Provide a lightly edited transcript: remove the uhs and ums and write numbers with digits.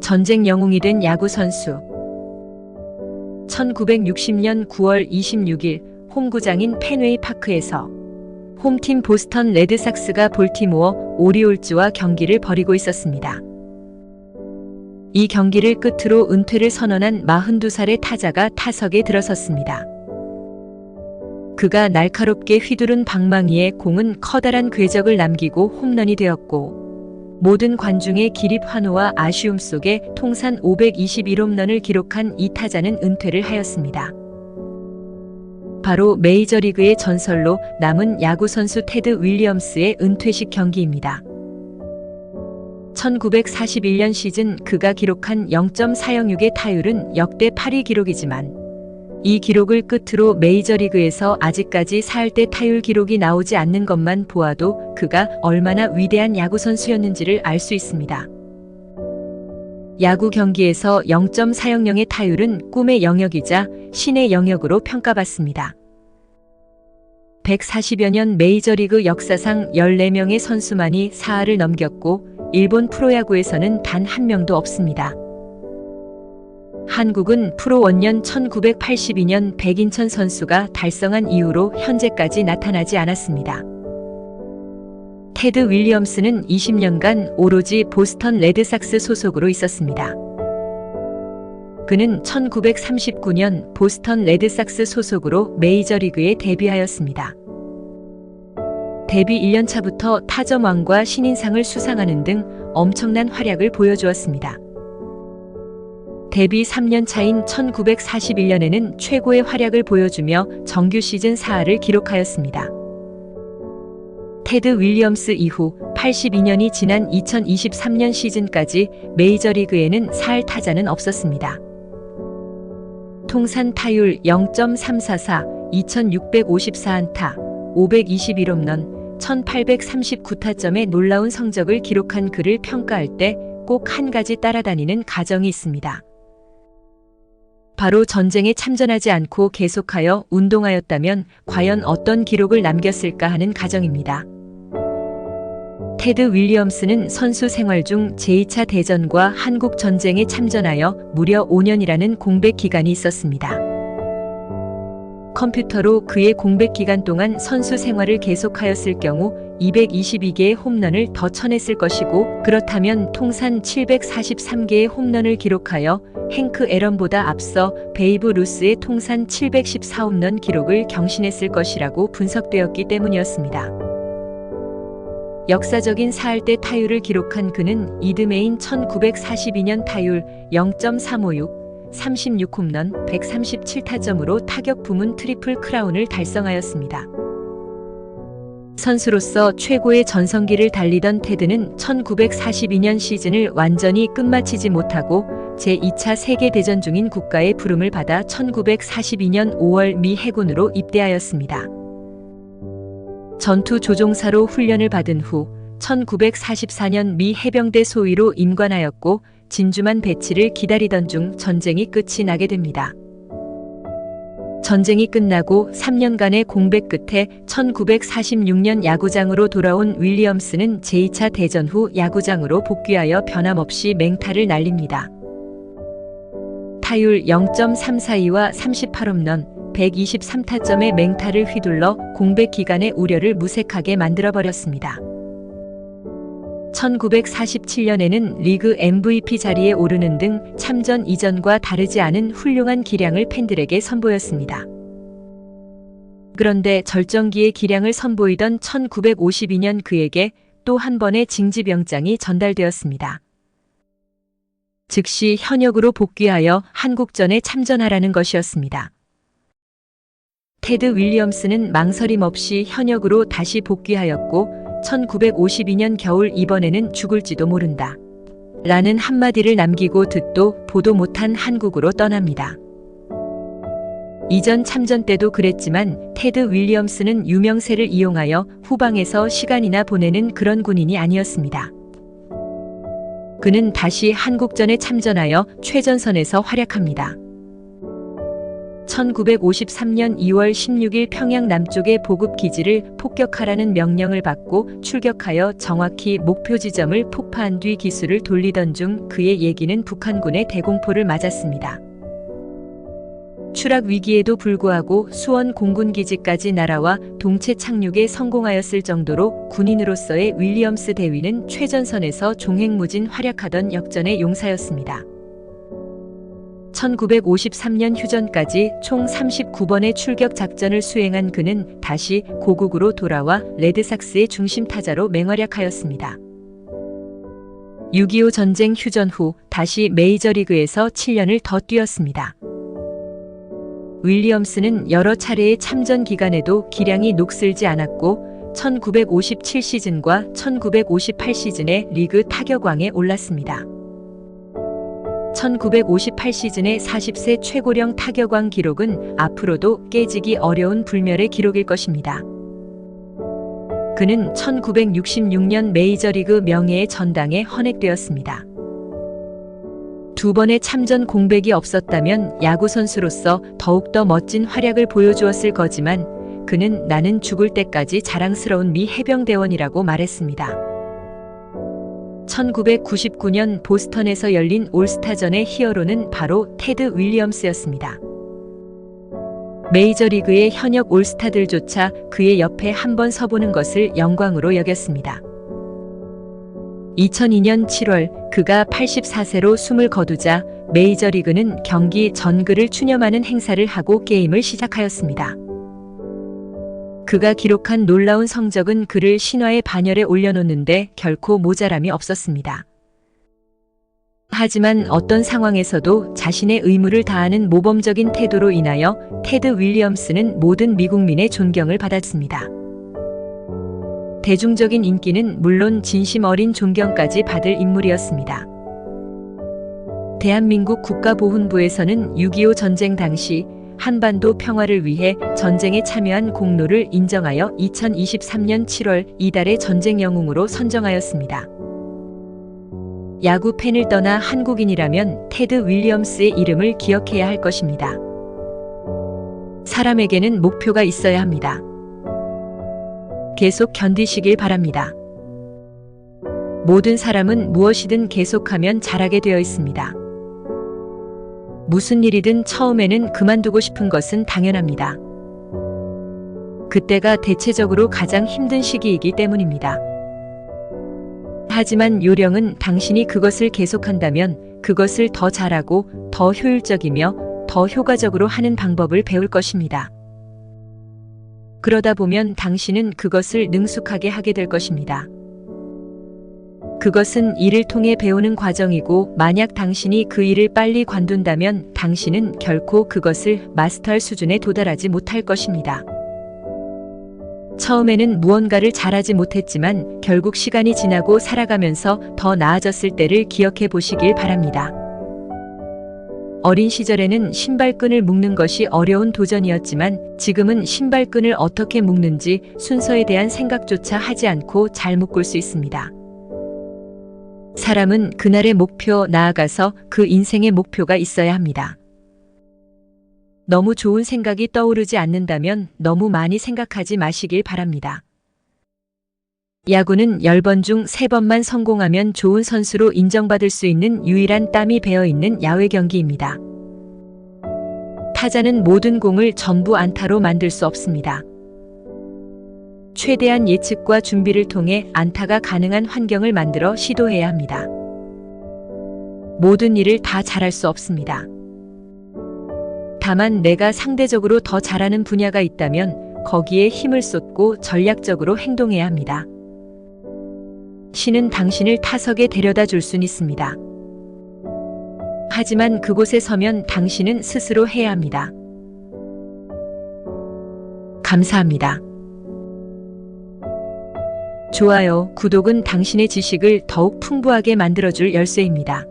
전쟁 영웅이 된 야구 선수. 1960년 9월 26일 홈구장인 펜웨이 파크에서 홈팀 보스턴 레드삭스가 볼티모어 오리올즈와 경기를 벌이고 있었습니다. 이 경기를 끝으로 은퇴를 선언한 42살의 타자가 타석에 들어섰습니다. 그가 날카롭게 휘두른 방망이에 공은 커다란 궤적을 남기고 홈런이 되었고, 모든 관중의 기립 환호와 아쉬움 속에 통산 521홈런을 기록한 이 타자는 은퇴를 하였습니다. 바로 메이저리그의 전설로 남은 야구선수 테드 윌리엄스의 은퇴식 경기입니다. 1941년 시즌 그가 기록한 0.406의 타율은 역대 8위 기록이지만, 이 기록을 끝으로 메이저리그에서 아직까지 4할대 타율 기록이 나오지 않는 것만 보아도 그가 얼마나 위대한 야구선수였는지를 알 수 있습니다. 야구 경기에서 0.400의 타율은 꿈의 영역이자 신의 영역으로 평가받습니다. 140여 년 메이저리그 역사상 14명의 선수만이 4할을 넘겼고, 일본 프로야구에서는 단 한 명도 없습니다. 한국은 프로 원년 1982년 백인천 선수가 달성한 이후로 현재까지 나타나지 않았습니다. 테드 윌리엄스는 20년간 오로지 보스턴 레드삭스 소속으로 있었습니다. 그는 1939년 보스턴 레드삭스 소속으로 메이저리그에 데뷔하였습니다. 데뷔 1년 차부터 타점왕과 신인상을 수상하는 등 엄청난 활약을 보여주었습니다. 데뷔 3년 차인 1941년에는 최고의 활약을 보여주며 정규 시즌 4할을 기록하였습니다. 테드 윌리엄스 이후 82년이 지난 2023년 시즌까지 메이저리그에는 4할 타자는 없었습니다. 통산 타율 0.344, 2654안타, 521홈런, 1839타점의 놀라운 성적을 기록한 그를 평가할 때 꼭 한 가지 따라다니는 가정이 있습니다. 바로 전쟁에 참전하지 않고 계속하여 운동하였다면 과연 어떤 기록을 남겼을까 하는 가정입니다. 테드 윌리엄스는 선수 생활 중 제2차 대전과 한국 전쟁에 참전하여 무려 5년이라는 공백 기간이 있었습니다. 컴퓨터로 그의 공백 기간 동안 선수 생활을 계속하였을 경우 222개의 홈런을 더 쳐냈을 것이고, 그렇다면 통산 743개의 홈런을 기록하여 행크 앨런보다 앞서 베이브 루스의 통산 714홈런 기록을 경신했을 것이라고 분석되었기 때문이었습니다. 역사적인 4할대 타율을 기록한 그는 이듬해인 1942년 타율 0.356, 36홈런, 137타점으로 타격 부문 트리플 크라운을 달성하였습니다. 선수로서 최고의 전성기를 달리던 테드는 1942년 시즌을 완전히 끝마치지 못하고 제2차 세계대전 중인 국가의 부름을 받아 1942년 5월 미 해군으로 입대하였습니다. 전투 조종사로 훈련을 받은 후 1944년 미 해병대 소위로 임관하였고, 진주만 배치를 기다리던 중 전쟁이 끝이 나게 됩니다. 전쟁이 끝나고 3년간의 공백 끝에 1946년 야구장으로 돌아온 윌리엄스는 제2차 대전 후 야구장으로 복귀하여 변함없이 맹타를 날립니다. 타율 0.342와 38홈런, 123타점의 맹타를 휘둘러 공백 기간의 우려를 무색하게 만들어버렸습니다. 1947년에는 리그 MVP 자리에 오르는 등 참전 이전과 다르지 않은 훌륭한 기량을 팬들에게 선보였습니다. 그런데 절정기의 기량을 선보이던 1952년 그에게 또 한 번의 징집영장이 전달되었습니다. 즉시 현역으로 복귀하여 한국전에 참전하라는 것이었습니다. 테드 윌리엄스는 망설임 없이 현역으로 다시 복귀하였고, 1952년 겨울 이번에는 죽을지도 모른다 라는 한마디를 남기고 듣도 보도 못한 한국으로 떠납니다. 이전 참전 때도 그랬지만 테드 윌리엄스는 유명세를 이용하여 후방에서 시간이나 보내는 그런 군인이 아니었습니다. 그는 다시 한국전에 참전하여 최전선에서 활약합니다. 1953년 2월 16일 평양 남쪽의 보급 기지를 폭격하라는 명령을 받고 출격하여 정확히 목표 지점을 폭파한 뒤 기수를 돌리던 중 그의 예기는 북한군의 대공포를 맞았습니다. 추락 위기에도 불구하고 수원 공군기지까지 날아와 동체 착륙에 성공하였을 정도로 군인으로서의 윌리엄스 대위는 최전선에서 종횡무진 활약하던 역전의 용사였습니다. 1953년 휴전까지 총 39번의 출격 작전을 수행한 그는 다시 고국으로 돌아와 레드삭스의 중심 타자로 맹활약하였습니다. 6.25 전쟁 휴전 후 다시 메이저리그에서 7년을 더 뛰었습니다. 윌리엄스는 여러 차례의 참전 기간에도 기량이 녹슬지 않았고 1957 시즌과 1958 시즌에 리그 타격왕에 올랐습니다. 1958 시즌의 40세 최고령 타격왕 기록은 앞으로도 깨지기 어려운 불멸의 기록일 것입니다. 그는 1966년 메이저리그 명예의 전당에 헌액되었습니다. 두 번의 참전 공백이 없었다면 야구선수로서 더욱더 멋진 활약을 보여주었을 거지만 그는 나는 죽을 때까지 자랑스러운 미 해병대원이라고 말했습니다. 1999년 보스턴에서 열린 올스타전의 히어로는 바로 테드 윌리엄스였습니다. 메이저리그의 현역 올스타들조차 그의 옆에 한번 서보는 것을 영광으로 여겼습니다. 2002년 7월 그가 84세로 숨을 거두자 메이저리그는 경기 전글을 추념하는 행사를 하고 게임을 시작하였습니다. 그가 기록한 놀라운 성적은 그를 신화의 반열에 올려놓는데 결코 모자람이 없었습니다. 하지만 어떤 상황에서도 자신의 의무를 다하는 모범적인 태도로 인하여 테드 윌리엄스는 모든 미국민의 존경을 받았습니다. 대중적인 인기는 물론 진심 어린 존경까지 받을 인물이었습니다. 대한민국 국가보훈부에서는 6.25 전쟁 당시 한반도 평화를 위해 전쟁에 참여한 공로를 인정하여 2023년 7월 이달의 전쟁 영웅으로 선정하였습니다. 야구 팬을 떠나 한국인이라면 테드 윌리엄스의 이름을 기억해야 할 것입니다. 사람에게는 목표가 있어야 합니다. 계속 견디시길 바랍니다. 모든 사람은 무엇이든 계속하면 잘하게 되어 있습니다. 무슨 일이든 처음에는 그만두고 싶은 것은 당연합니다. 그때가 대체적으로 가장 힘든 시기이기 때문입니다. 하지만 요령은 당신이 그것을 계속한다면 그것을 더 잘하고 더 효율적이며 더 효과적으로 하는 방법을 배울 것입니다. 그러다 보면 당신은 그것을 능숙하게 하게 될 것입니다. 그것은 일을 통해 배우는 과정이고 만약 당신이 그 일을 빨리 관둔다면 당신은 결코 그것을 마스터할 수준에 도달하지 못할 것입니다. 처음에는 무언가를 잘하지 못했지만 결국 시간이 지나고 살아가면서 더 나아졌을 때를 기억해 보시길 바랍니다. 어린 시절에는 신발끈을 묶는 것이 어려운 도전이었지만 지금은 신발끈을 어떻게 묶는지 순서에 대한 생각조차 하지 않고 잘 묶을 수 있습니다. 사람은 그날의 목표 나아가서 그 인생의 목표가 있어야 합니다. 너무 좋은 생각이 떠오르지 않는다면 너무 많이 생각하지 마시길 바랍니다. 야구는 10번 중 3번만 성공하면 좋은 선수로 인정받을 수 있는 유일한 땀이 배어있는 야외 경기입니다. 타자는 모든 공을 전부 안타로 만들 수 없습니다. 최대한 예측과 준비를 통해 안타가 가능한 환경을 만들어 시도해야 합니다. 모든 일을 다 잘할 수 없습니다. 다만 내가 상대적으로 더 잘하는 분야가 있다면 거기에 힘을 쏟고 전략적으로 행동해야 합니다. 신은 당신을 타석에 데려다 줄 순 있습니다. 하지만 그곳에 서면 당신은 스스로 해야 합니다. 감사합니다. 좋아요, 구독은 당신의 지식을 더욱 풍부하게 만들어줄 열쇠입니다.